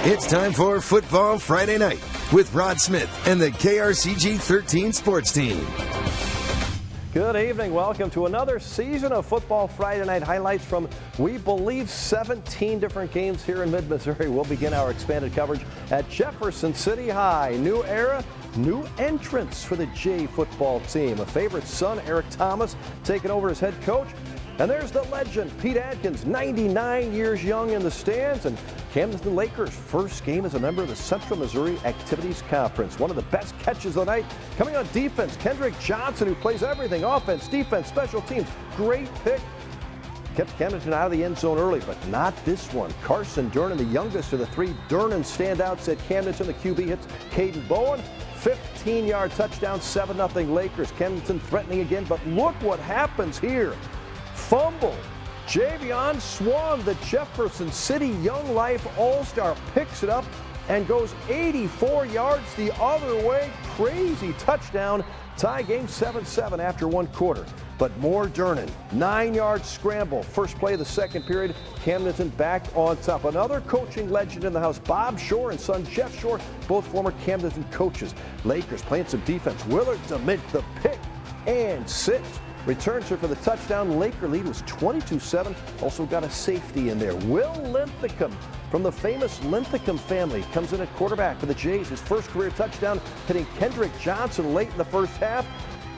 It's time for Football Friday Night with Rod Smith and the KRCG 13 sports team. Good evening. Welcome to another season of Football Friday Night highlights from, we believe, 17 different games here in mid-Missouri. We'll begin our expanded coverage at Jefferson City High. New era, new entrance for the J football team. A favorite son, Eric Thomas, taking over as head coach. And there's the legend, Pete Adkins, 99 years young in the stands. And Camden Lakers' first game as a member of the Central Missouri Activities Conference. One of the best catches of the night coming on defense. Kendrick Johnson, who plays everything, offense, defense, special teams. Great pick. Kept Camden out of the end zone early, but not this one. Carson Durnan, the youngest of the three Durnan standouts at Camden. The QB hits Caden Bowen. 15-yard touchdown, 7-0 Lakers. Camden threatening again, but look what happens here. Fumble. Javion Swan, the Jefferson City Young Life All-Star, picks it up and goes 84 yards the other way. Crazy touchdown. Tie game 7-7 after one quarter. But more Durnan. 9-yard scramble. First play of the second period. Camden back on top. Another coaching legend in the house. Bob Shore and son Jeff Shore, both former Camden coaches. Lakers playing some defense. Willard to make the pick and sits. Returns her for the touchdown. Laker lead was 22-7. Also got a safety in there. Will Linthicum from the famous Linthicum family comes in at quarterback for the Jays. His first career touchdown, hitting Kendrick Johnson late in the first half.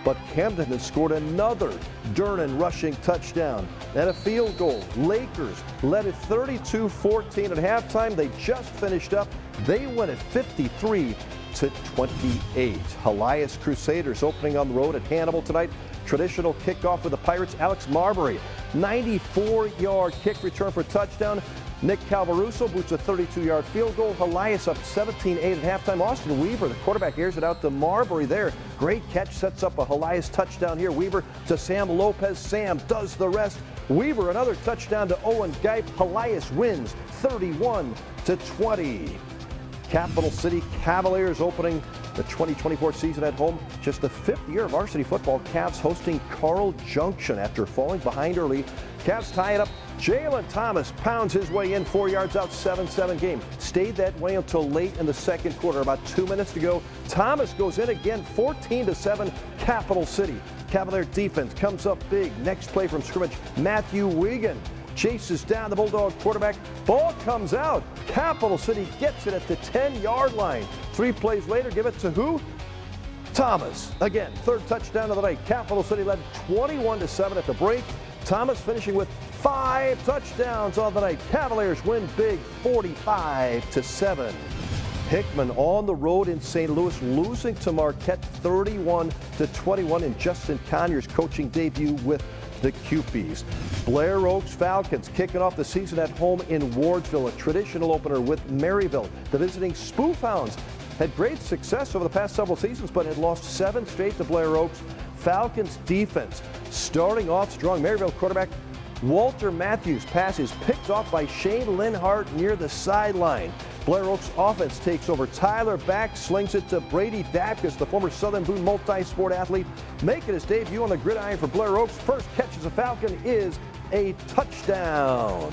But Camden has scored another Durnan rushing touchdown and a field goal. Lakers led at 32-14 at halftime. They just finished up. They win at 53-28. Elias Crusaders opening on the road at Hannibal tonight. Traditional kickoff for the Pirates. Alex Marbury, 94-yard kick return for touchdown. Nick Calvaruso boots a 32-yard field goal. Elias up 17-8 at halftime. Austin Weaver, the quarterback, airs it out to Marbury there. Great catch, sets up a Elias touchdown here. Weaver to Sam Lopez. Sam does the rest. Weaver, another touchdown to Owen Geip. Elias wins 31-20. Capital City Cavaliers opening the 2024 season at home. Just the fifth year of varsity football. Cavs hosting Carl Junction after falling behind early. Cavs tie it up. Jalen Thomas pounds his way in, 4 yards out, 7-7 game. Stayed that way until late in the second quarter. About 2 minutes to go. Thomas goes in again, 14-7, Capital City. Cavalier defense comes up big. Next play from scrimmage, Matthew Wiegand chases down the Bulldog quarterback. Ball comes out. Capital City gets it at the 10-yard line. 3 plays later, give it to who? Thomas. Again, third touchdown of the night. Capital City led 21-7 at the break. Thomas finishing with 5 touchdowns on the night. Cavaliers win big, 45-7. Hickman on the road in St. Louis, losing to Marquette 31-21 in Justin Conyers' coaching debut with the Cupies. Blair Oaks Falcons kicking off the season at home in Wardsville, a traditional opener with Maryville. The visiting Spoofhounds had great success over the past several seasons, but had lost 7 straight to Blair Oaks. Falcons defense starting off strong. Maryville quarterback Walter Matthews passes picked off by Shane Linhart near the sideline. Blair Oaks offense takes over. Tyler Back slings it to Brady Dapkus, the former Southern Boone multi-sport athlete, making his debut on the gridiron for Blair Oaks. First catch as a Falcon is a touchdown.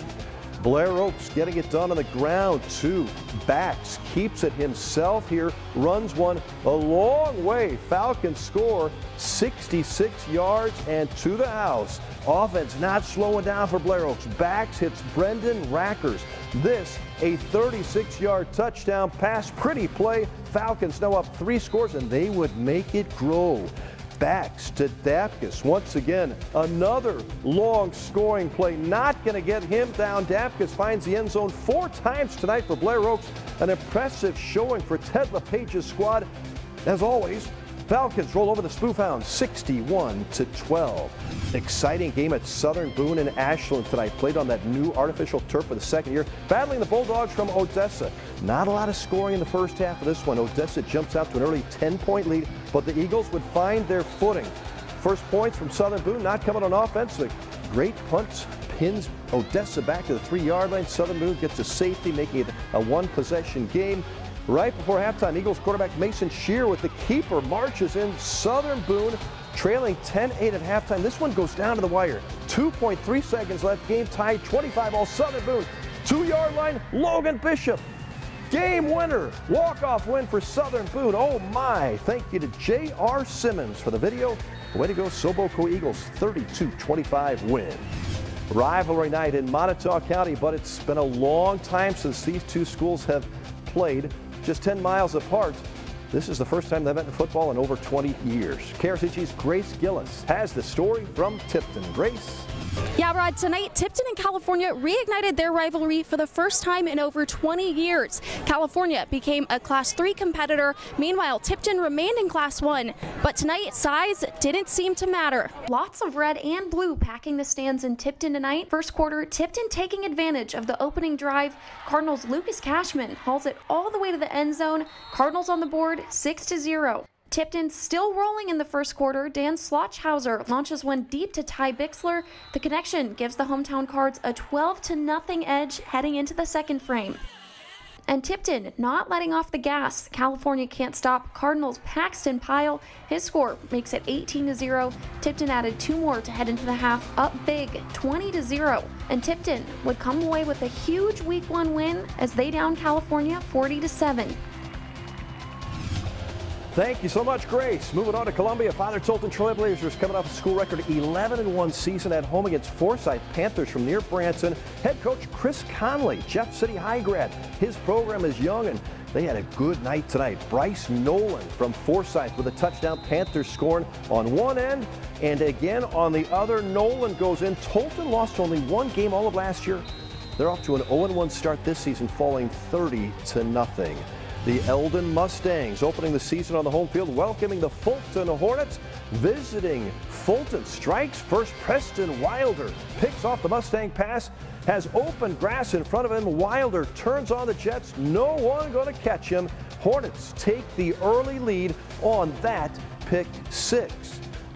Blair Oaks getting it done on the ground. 2 backs, keeps it himself here, runs one a long way. Falcons score 66 yards and to the house. Offense not slowing down for Blair Oaks. Backs hits Brendan Rackers. This a 36-yard touchdown pass. Pretty play. Falcons now up 3 scores and they would make it grow. Backs to Dapkus. Once again, another long scoring play. Not going to get him down. Dapkus finds the end zone 4 times tonight for Blair Oaks. An impressive showing for Ted LePage's squad. As always, Falcons roll over the Spoofhounds 61-12. Exciting game at Southern Boone and Ashland tonight. Played on that new artificial turf for the second year. Battling the Bulldogs from Odessa. Not a lot of scoring in the first half of this one. Odessa jumps out to an early 10-point lead, but the Eagles would find their footing. First points from Southern Boone, not coming on offense. The great punts pins Odessa back to the 3-yard line. Southern Boone gets a safety, making it a 1-possession game. Right before halftime, Eagles quarterback Mason Shear with the keeper marches in. Southern Boone trailing 10-8 at halftime. This one goes down to the wire. 2.3 seconds left. Game tied 25 all. Southern Boone 2-yard line. Logan Bishop Game winner, walk-off win for Southern Boone. Oh my, thank you to J.R. Simmons for the video. Way to go, Soboko Eagles, 32-25 win. Rivalry night in Montauk County, but it's been a long time since these two schools have played, just 10 miles apart. This is the first time they've met in football in over 20 years. KRCG's Grace Gillis has the story from Tipton. Grace? Yeah, Rod, tonight Tipton and California reignited their rivalry for the first time in over 20 years. California became a Class 3 competitor. Meanwhile, Tipton remained in Class 1. But tonight, size didn't seem to matter. Lots of red and blue packing the stands in Tipton tonight. First quarter, Tipton taking advantage of the opening drive. Cardinals' Lucas Cashman hauls it all the way to the end zone. Cardinals on the board, 6-0. Tipton still rolling in the first quarter. Dan Slotchhauser launches one deep to Ty Bixler. The connection gives the hometown Cards a 12-0 edge heading into the second frame. And Tipton not letting off the gas. California can't stop Cardinals' Paxton Pyle. His score makes it 18-0. Tipton added 2 more to head into the half, up big, 20-0. And Tipton would come away with a huge Week 1 win as they down California 40-7. Thank you so much, Grace. Moving on to Columbia, Father Tolton Trailblazers coming off a school record 11-1 season at home against Forsyth Panthers from near Branson. Head coach Chris Conley, Jeff City High grad. His program is young, and they had a good night tonight. Bryce Nolan from Forsyth with a touchdown. Panthers scoring on one end, and again on the other. Nolan goes in. Tolton lost only one game all of last year. They're off to an 0-1 start this season, falling 30-0. The Eldon Mustangs opening the season on the home field, welcoming the Fulton Hornets. Visiting Fulton strikes first. Preston Wilder picks off the Mustang pass, has open grass in front of him. Wilder turns on the Jets. No one going to catch him. Hornets take the early lead on that pick 6.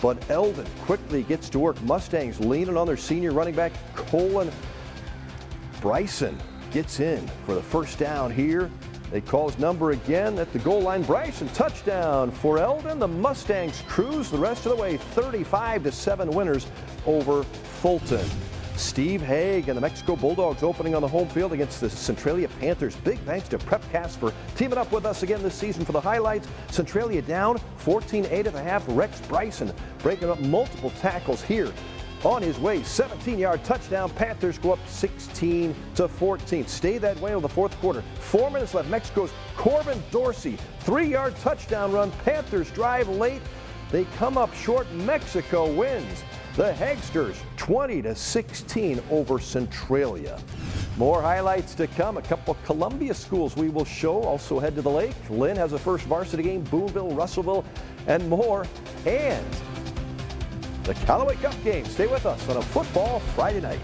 But Eldon quickly gets to work. Mustangs leaning on their senior running back, Colin Bryson, gets in for the first down here. They call his number again at the goal line. Bryson, touchdown for Eldon. The Mustangs cruise the rest of the way, 35-7 winners over Fulton. Steve Haig and the Mexico Bulldogs opening on the home field against the Centralia Panthers. Big thanks to Prep Casper teaming up with us again this season for the highlights. Centralia down 14-8 at the half. Rex Bryson breaking up multiple tackles here. On his way, 17-yard touchdown. Panthers go up 16-14. Stay that way in the fourth quarter. 4 minutes left. Mexico's Corbin Dorsey, 3-yard touchdown run. Panthers drive late. They come up short. Mexico wins. The Hagsters 20-16 over Centralia. More highlights to come. A couple of Columbia schools we will show. Also head to the lake. Lynn has a first varsity game. Boonville, Russellville, and more. And the Callaway Cup game. Stay with us on a Football Friday night.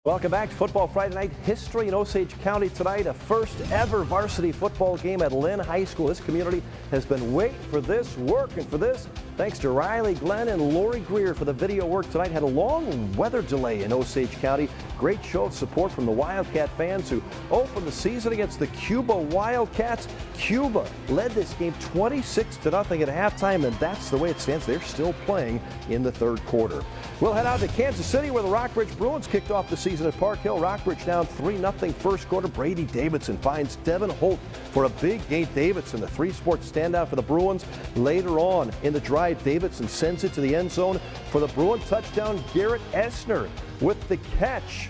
Welcome back to Football Friday Night. History in Osage County tonight. A first ever varsity football game at Lynn High School. This community has been waiting for this, working for this. Thanks to Riley Glenn and Lori Greer for the video work tonight. Had a long weather delay in Osage County. Great show of support from the Wildcat fans who opened the season against the Cuba Wildcats. Cuba led this game 26-0 at halftime, and that's the way it stands. They're still playing in the third quarter. We'll head out to Kansas City where the Rockbridge Bruins kicked off the season at Park Hill. Rockbridge down 3-0 first quarter. Brady Davidson finds Devin Holt for a big game. Davidson, the 3-sport standout for the Bruins. Later on in the drive, Davidson sends it to the end zone for the Bruin touchdown. Garrett Essner with the catch.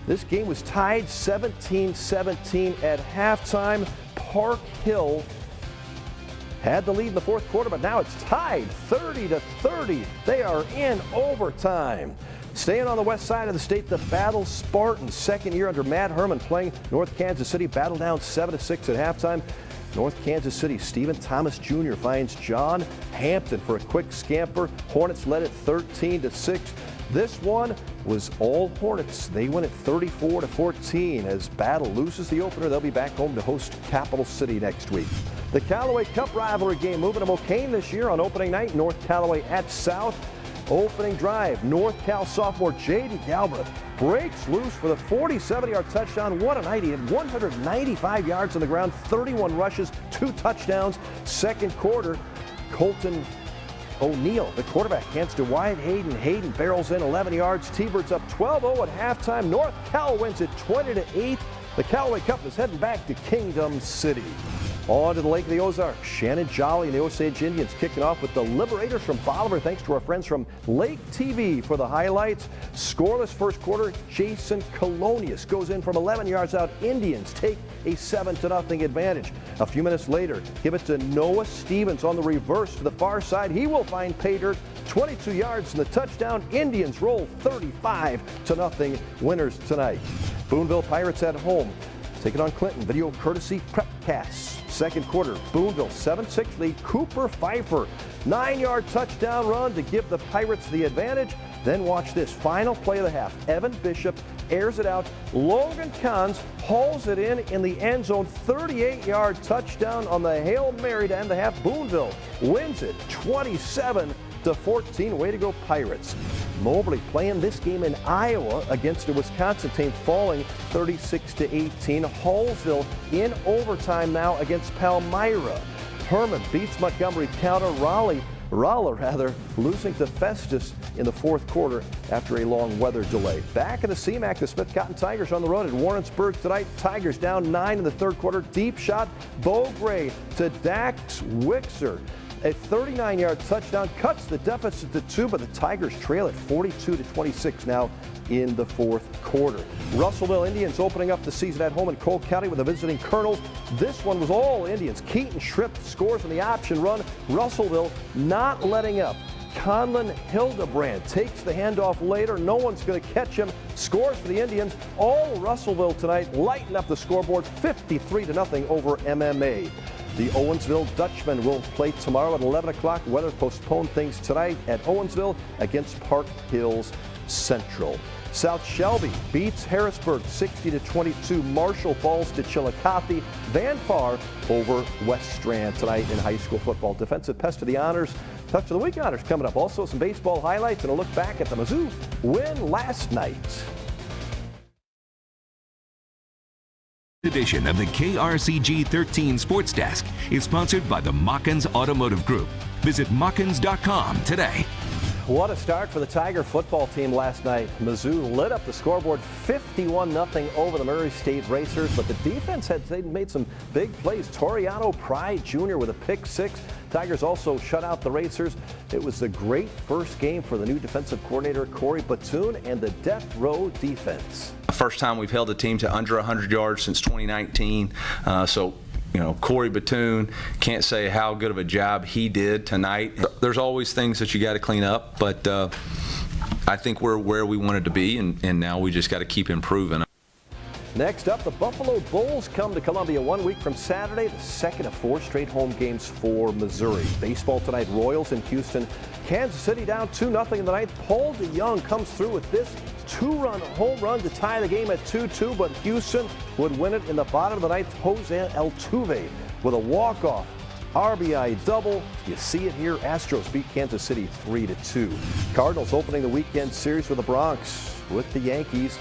This game was tied 17-17 at halftime. Park Hill had the lead in the fourth quarter, but now it's tied 30-30. They are in overtime. Staying on the west side of the state, the Battle Spartans, second year under Matt Herman, playing North Kansas City. Battle down 7-6 at halftime. North Kansas City, Stephen Thomas Jr. finds John Hampton for a quick scamper. Hornets led it 13-6. This one was all Hornets. They win it 34-14 as Battle loses the opener. They'll be back home to host Capital City next week. The Callaway Cup rivalry game moving to Mocaine this year on opening night. North Callaway at South. Opening drive, North Cal sophomore Jaden Galbraith breaks loose for the 47-yard touchdown. What a night. He had 195 yards on the ground, 31 rushes, 2 touchdowns. Second quarter, Colton O'Neal, the quarterback, hands to Wyatt Hayden. Hayden barrels in 11 yards. T-Birds up 12-0 at halftime. North Cal wins it 20-8. The Callaway Cup is heading back to Kingdom City. On to the Lake of the Ozarks. Shannon Jolly and the Osage Indians kicking off with the Liberators from Bolivar. Thanks to our friends from Lake TV for the highlights. Scoreless first quarter. Jason Colonius goes in from 11 yards out. Indians take a 7-0 advantage. A few minutes later, give it to Noah Stevens on the reverse to the far side. He will find pay dirt. 22 yards and the touchdown. Indians roll 35-0 winners tonight. Boonville Pirates at home. Taking on Clinton. Video courtesy Prepcast. Second quarter, Boonville 7-6 lead. Cooper Pfeiffer, 9-yard touchdown run to give the Pirates the advantage. Then watch this final play of the half. Evan Bishop airs it out. Logan Kahns hauls it in the end zone. 38-yard touchdown on the Hail Mary to end the half. Boonville wins it 27-14. Way to go, Pirates. Mobley playing this game in Iowa against a Wisconsin team, falling 36-18. Hallsville in overtime now against Palmyra. Herman beats Montgomery County. Rolla losing to Festus in the fourth quarter after a long weather delay. Back in the CMAC, the Smith Cotton Tigers on the road at Warrensburg tonight. Tigers down 9 in the third quarter. Deep shot, Bo Gray to Dax Wixer. A 39-yard touchdown cuts the deficit to 2, but the Tigers trail at 42-26 now in the fourth quarter. Russellville Indians opening up the season at home in Cole County with the visiting Colonels. This one was all Indians. Keaton Schripp scores on the option run. Russellville not letting up. Conlon Hildebrand takes the handoff later. No one's going to catch him. Scores for the Indians. All Russellville tonight lighten up the scoreboard 53-0 over MMA. The Owensville Dutchmen will play tomorrow at 11 o'clock. Weather postponed things tonight at Owensville against Park Hills Central. South Shelby beats Harrisburg 60-22. Marshall falls to Chillicothe. Van Far over West Strand tonight in high school football. Defensive Pest of the Honors. Touch of the Week honors coming up. Also some baseball highlights and a look back at the Mizzou win last night. Edition of the KRCG 13 Sports Desk is sponsored by the Mockins Automotive Group. Visit Mockins.com today. What a start for the Tiger football team last night. Mizzou lit up the scoreboard 51-0 over the Murray State Racers, but the defense had made some big plays. Toriano Pride Jr. with a pick six. Tigers also shut out the Racers. It was a great first game for the new defensive coordinator, Corey Batoon, and the Death Row defense. First time we've held a team to under 100 yards since 2019. Corey Batoon, can't say how good of a job he did tonight. There's always things that you got to clean up, but I think we're where we wanted to be, and now we just got to keep improving. Next up, the Buffalo Bulls come to Columbia 1 week from Saturday, the second of 4 straight home games for Missouri. Baseball tonight, Royals in Houston. Kansas City down 2-0 in the ninth. Paul DeYoung comes through with this 2-run home run to tie the game at 2-2, but Houston would win it in the bottom of the ninth. Jose Altuve with a walk-off RBI double. You see it here. Astros beat Kansas City 3-2. Cardinals opening the weekend series with the Bronx with the Yankees.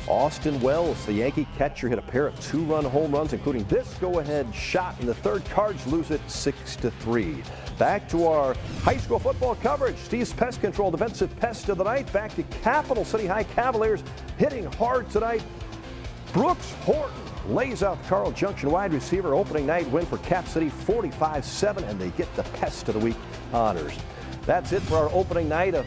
Austin Wells, the Yankee catcher, hit a pair of 2-run home runs, including this go-ahead shot in the third. Cards lose it 6-3. Back to our high school football coverage. Steve's Pest Control, defensive pest of the night. Back to Capital City High Cavaliers, hitting hard tonight. Brooks Horton lays out the Carl Junction wide receiver. Opening night win for Cap City 45-7, and they get the Pest of the Week honors. That's it for our opening night of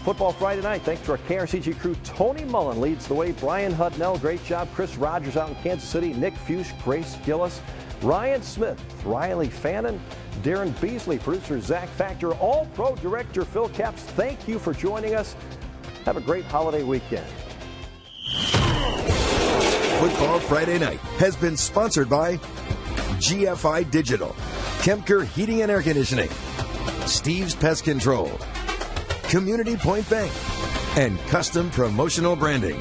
Football Friday night. Thanks to our KRCG crew. Tony Mullen leads the way. Brian Hudnell, great job. Chris Rogers out in Kansas City. Nick Fuchs, Grace Gillis, Ryan Smith, Riley Fannin, Darren Beasley, producer Zach Factor, All-Pro Director Phil Capps. Thank you for joining us. Have a great holiday weekend. Football Friday night has been sponsored by GFI Digital, Kemker Heating and Air Conditioning, Steve's Pest Control, Community Point Bank, and Custom Promotional Branding.